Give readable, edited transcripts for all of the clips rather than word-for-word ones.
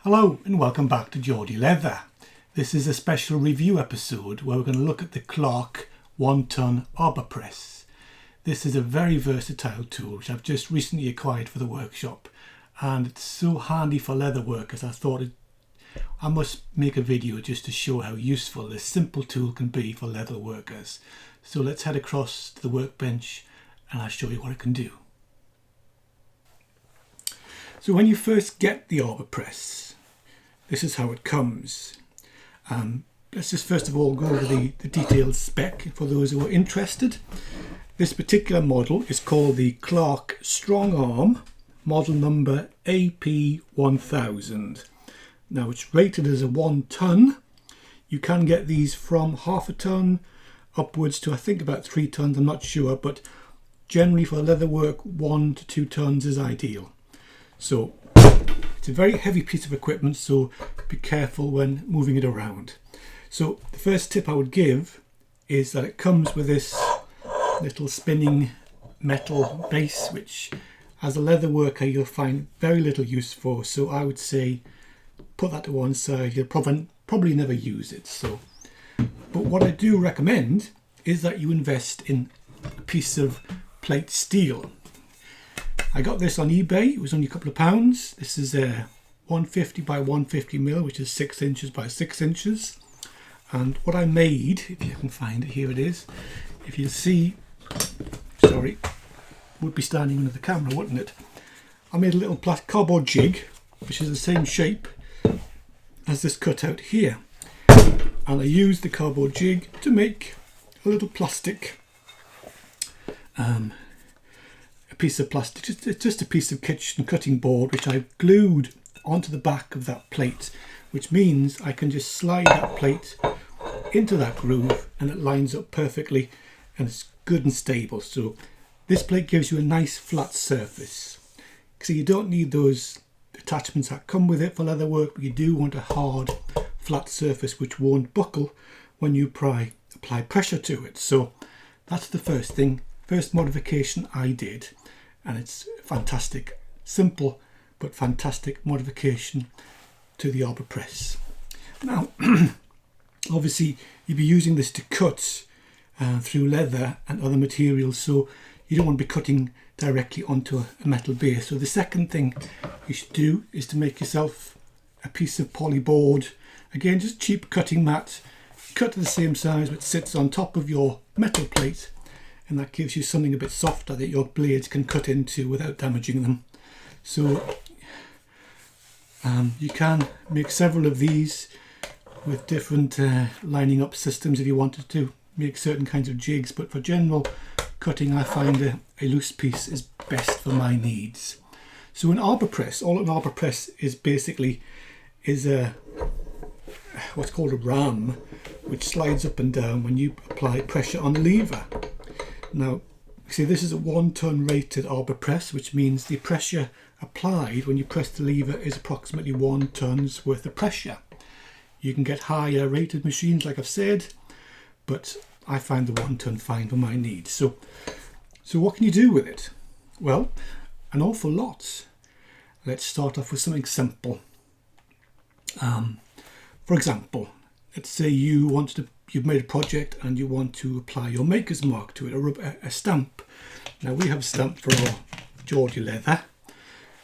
Hello and welcome back to Geordie Leather. This is a special review episode where we're going to look at the 𝐶𝐈𝐿𝐂𝐊 1-ton Arbor Press. This is a very versatile tool which I've just recently acquired for the workshop, and it's so handy for leather workers. I thought I must make a video just to show how useful this simple tool can be for leather workers. So let's head across to the workbench and I'll show you what it can do. So when you first get the Arbor Press, this is how it comes. Let's just first of all go over the detailed spec for those who are interested. This particular model is called the Clark Strong Arm, model number AP1000. Now it's rated as a 1 ton. You can get these from half a ton upwards to I think about 3 tons, I'm not sure, but generally for leather work 1 to 2 tons is ideal. So it's a very heavy piece of equipment, so be careful when moving it around. So the first tip I would give is that it comes with this little spinning metal base, which as a leather worker you'll find very little use for. So I would say put that to one side. You'll probably never use it. But what I do recommend is that you invest in a piece of plate steel. I got this on eBay. It was only a couple of pounds. This is a 150 by 150 mil, which is 6 inches by 6 inches. And what I made, if you can find it, here it is. If you see, sorry, would be standing under the camera, wouldn't it? I made a little cardboard jig, which is the same shape as this cutout here. And I used the cardboard jig to make a little plastic piece of plastic, just a piece of kitchen cutting board, which I glued onto the back of that plate, which means I can just slide that plate into that groove and it lines up perfectly and it's good and stable. So this plate gives you a nice flat surface. So you don't need those attachments that come with it for leather work, but you do want a hard flat surface which won't buckle when you apply pressure to it. So that's the first thing, first modification I did. And it's fantastic, simple but fantastic modification to the Arbor Press. Now, obviously you'll be using this to cut through leather and other materials, so you don't want to be cutting directly onto a metal base. So the second thing you should do is to make yourself a piece of poly board. Again, just cheap cutting mat, cut to the same size but sits on top of your metal plate. And that gives you something a bit softer that your blades can cut into without damaging them. So you can make several of these with different lining up systems if you wanted to make certain kinds of jigs, but for general cutting I find a loose piece is best for my needs. So an Arbor Press, all an Arbor Press is basically a what's called a ram, which slides up and down when you apply pressure on the lever. Now, see, this is a 1 ton rated Arbor Press, which means the pressure applied when you press the lever is approximately 1 ton's worth of pressure. You can get higher rated machines, like I've said, but I find the 1 ton fine for my needs. So what can you do with it? Well, an awful lot. Let's start off with something simple. For example, let's say you've made a project and you want to apply your maker's mark to it, a stamp. Now we have a stamp for our Geordie leather.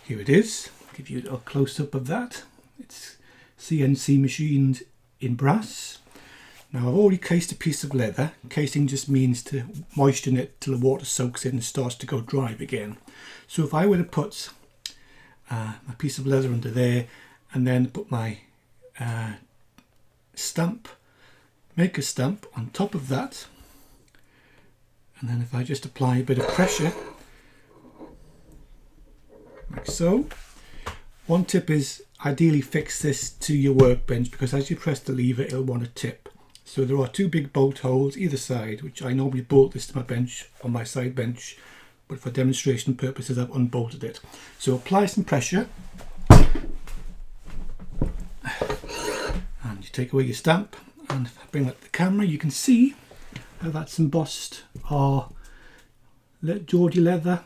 Here it is. I'll give you a close-up of that. It's CNC machined in brass. Now I've already cased a piece of leather. Casing just means to moisten it till the water soaks in and starts to go dry again. So if I were to put a piece of leather under there and then put my make a stamp on top of that, and then if I just apply a bit of pressure like so. One tip is ideally fix this to your workbench, because as you press the lever it'll want to tip. So there are 2 big bolt holes either side, which I normally bolt this to my bench on my side bench, but for demonstration purposes I've unbolted it. So apply some pressure and you take away your stamp. And if I bring up the camera, you can see how that's embossed our Geordie leather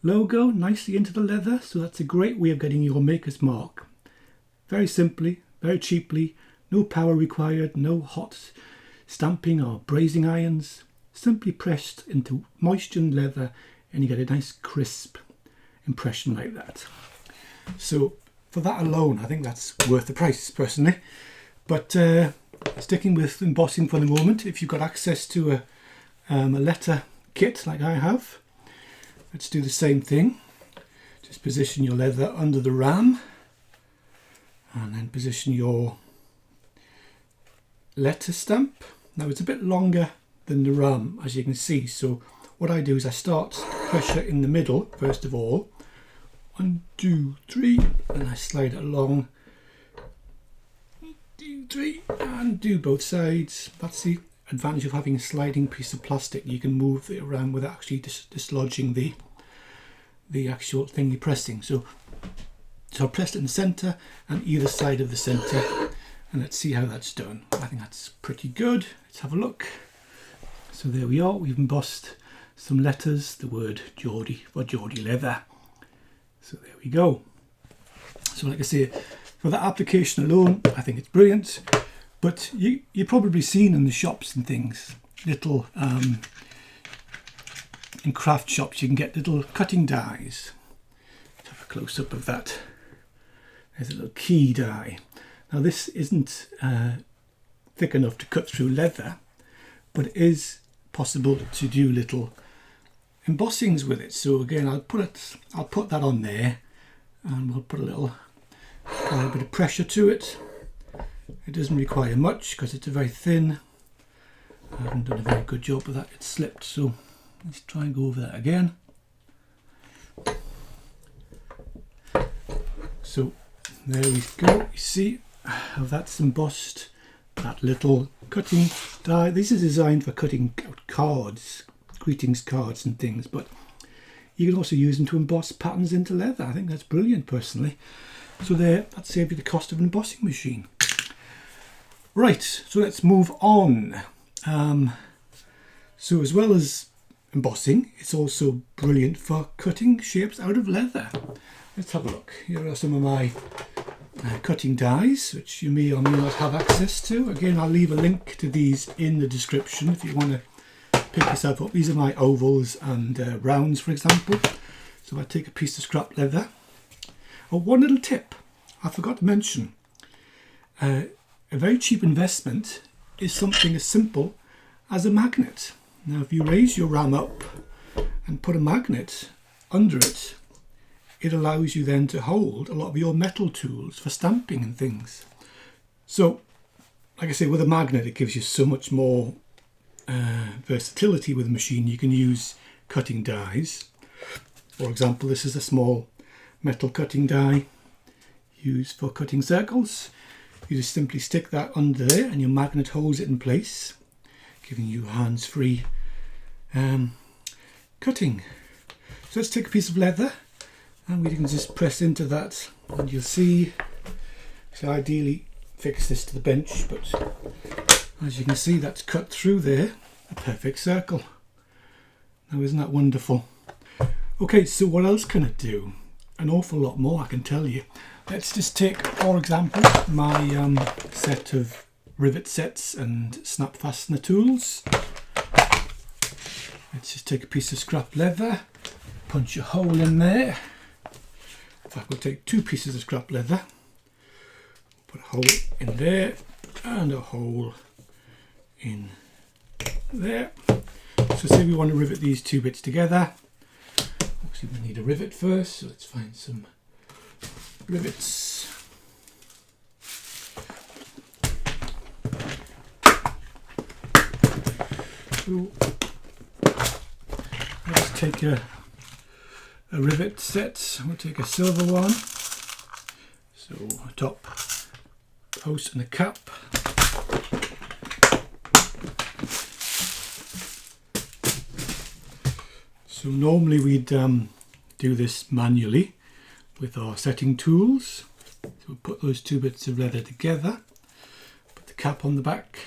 logo nicely into the leather. So that's a great way of getting your maker's mark very simply, very cheaply, no power required, no hot stamping or brazing irons, simply pressed into moistened leather and you get a nice crisp impression like that. So for that alone, I think that's worth the price personally. But sticking with embossing for the moment, if you've got access to a letter kit like I have, let's do the same thing. Just position your leather under the ram and then position your letter stamp. Now it's a bit longer than the ram, as you can see, so what I do is I start pressure in the middle first of all, 1, 2, 3, and I slide it along, 1, 2, 3, and do both sides. That's the advantage of having a sliding piece of plastic. You can move it around without actually dislodging the actual thing you're pressing. So I pressed it in the centre and either side of the centre, and let's see how that's done. I think that's pretty good. Let's have a look. So there we are, we've embossed some letters, the word Geordie for Geordie leather. So there we go. So like I say, for that application alone, I think it's brilliant. But you've probably seen in the shops and things, little, in craft shops, you can get little cutting dies. Let's have a close up of that. There's a little key die. Now this isn't thick enough to cut through leather, but it is possible to do little embossings with it. So again, I'll put that on there, and we'll put a little bit of pressure to it. It doesn't require much because it's a very thin. I haven't done a very good job of that. It's slipped, so let's try and go over that again. So there we go. You see how that's embossed. That little cutting die. This is designed for cutting out cards, greetings cards and things, but you can also use them to emboss patterns into leather. I think that's brilliant personally. So there, that saves you the cost of an embossing machine. Right, so let's move on. So as well as embossing, it's also brilliant for cutting shapes out of leather. Let's have a look. Here are some of my cutting dies, which you may or may not have access to. Again, I'll leave a link to these in the description if you want to pick yourself up. These are my ovals and rounds, for example. So I take a piece of scrap leather. Oh, one little tip I forgot to mention. A very cheap investment is something as simple as a magnet. Now, if you raise your ram up and put a magnet under it, it allows you then to hold a lot of your metal tools for stamping and things. So, like I say, with a magnet, it gives you so much more versatility with the machine. You can use cutting dies. For example, this is a small metal cutting die used for cutting circles. You just simply stick that under there and your magnet holds it in place, giving you hands-free cutting. So let's take a piece of leather and we can just press into that, and you'll see, so ideally fix this to the bench, but as you can see, that's cut through there, a perfect circle. Now isn't that wonderful? Okay, so what else can it do? An awful lot more, I can tell you. Let's just take, for example, my set of rivet sets and snap fastener tools. Let's just take a piece of scrap leather, punch a hole in there. In fact, we'll take 2 pieces of scrap leather, put a hole in there and a hole in there. So say we want to rivet these 2 bits together. Obviously we need a rivet first, so let's find some rivets. So let's take a rivet set. We'll take a silver one. So a top post and a cap. So normally we'd do this manually with our setting tools. So we'll put those 2 bits of leather together, put the cap on the back.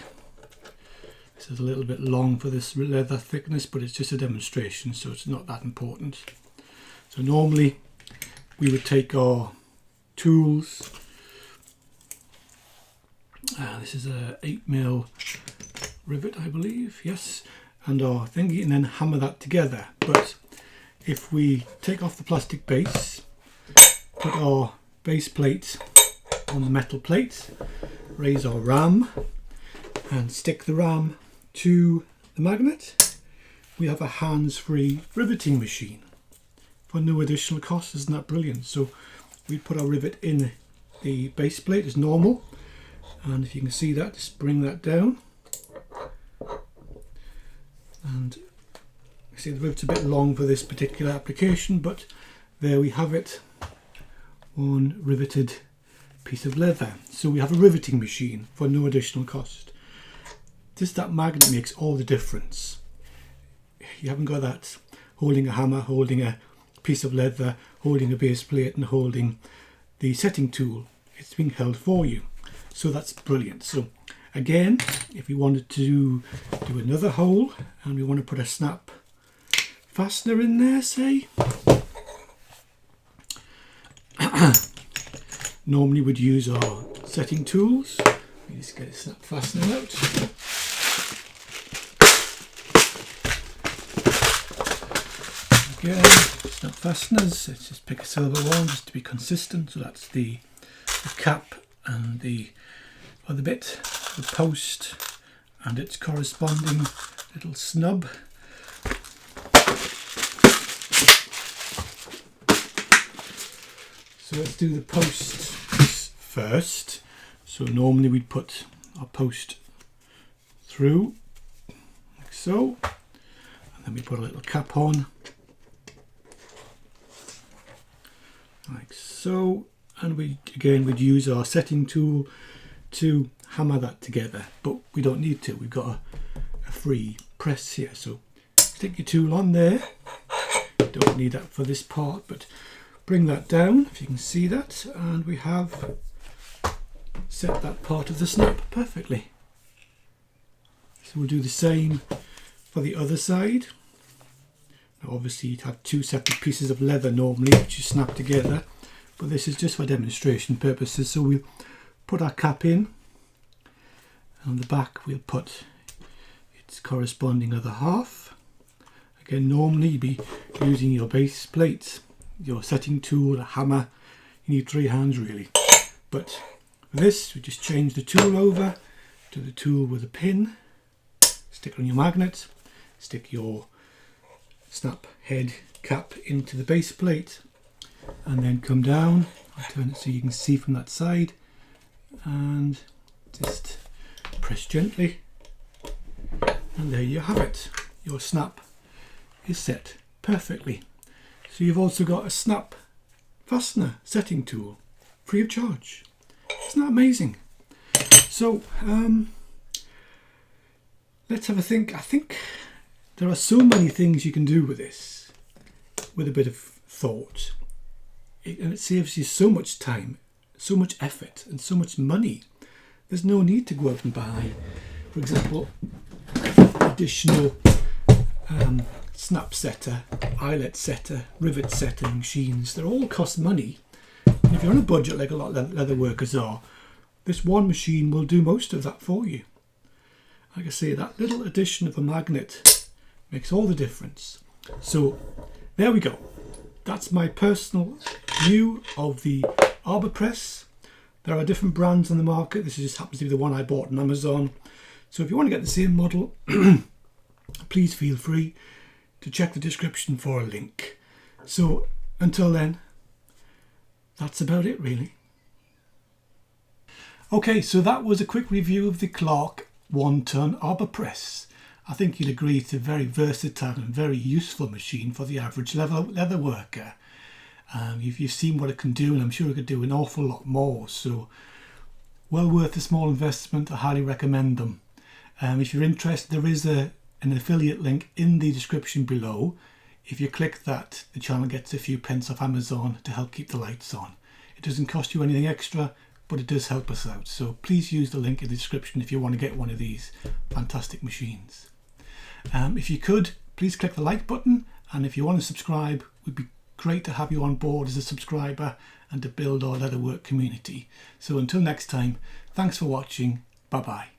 This is a little bit long for this leather thickness, but it's just a demonstration, so it's not that important. So normally we would take our tools This is a 8mm rivet, I believe, yes, and our thingy, and then hammer that together. But if we take off the plastic base, put our base plate on the metal plate, raise our ram and stick the ram to the magnet, we have a hands-free riveting machine for no additional cost. Isn't that brilliant? So we put our rivet in the base plate as normal, and if you can see that, just bring that down, and you see the rivet's a bit long for this particular application, but there we have it, one riveted piece of leather. So we have a riveting machine for no additional cost. Just that magnet makes all the difference. You haven't got that holding a hammer, holding a piece of leather, holding a base plate and holding the setting tool. It's being held for you. So that's brilliant. So again, if we wanted to do another hole and we want to put a snap fastener in there, say, normally we'd use our setting tools. We just get a snap fastener out. Again, snap fasteners. Let's just pick a silver one just to be consistent. So that's the cap and the other bit, the post and its corresponding little snub. So let's do the post first. So normally we'd put our post through like so, and then we put a little cap on like so, and we'd use our setting tool to hammer that together, but we don't need to. We've got a free press here, so stick your tool on there. Don't need that for this part, but bring that down if you can see that, and we have set that part of the snap perfectly. So we'll do the same for the other side. Now obviously you'd have two separate pieces of leather normally which you snap together, but this is just for demonstration purposes. So we'll put our cap in, and on the back we'll put its corresponding other half. Again, normally you'd be using your base plate, your setting tool, a hammer. You need 3 hands really, but for this we just change the tool over to the tool with a pin, stick it on your magnet, stick your snap head cap into the base plate, and then come down. I'll turn it so you can see from that side, and just press gently, and there you have it. Your snap is set perfectly. So you've also got a snap fastener setting tool free of charge. Isn't that amazing? So let's have a think. I think there are so many things you can do with this with a bit of thought, and it saves you so much time, so much effort and so much money. There's no need to go out and buy, for example, additional snap setter, eyelet setter, rivet setter machines. They all cost money, and if you're on a budget like a lot of leather workers are, this one machine will do most of that for you. Like I say, that little addition of a magnet makes all the difference. So there we go. That's my personal view of the Arbor Press. There are different brands on the market. This just happens to be the one I bought on Amazon. So if you want to get the same model, please feel free to check the description for a link. So until then, that's about it really. Okay, so that was a quick review of the 𝐶𝐈𝐂𝐊 1-ton Arbor Press. I think you'll agree it's a very versatile and very useful machine for the average leather worker. You've seen what it can do, and I'm sure it could do an awful lot more. So well worth a small investment. I highly recommend them. If you're interested, there is an affiliate link in the description below. If you click that, the channel gets a few pence off Amazon to help keep the lights on. It doesn't cost you anything extra, but it does help us out. So please use the link in the description if you want to get one of these fantastic machines. If you could, please click the like button, and if you want to subscribe, we'd be great to have you on board as a subscriber and to build our leatherwork community. So until next time, thanks for watching. Bye bye.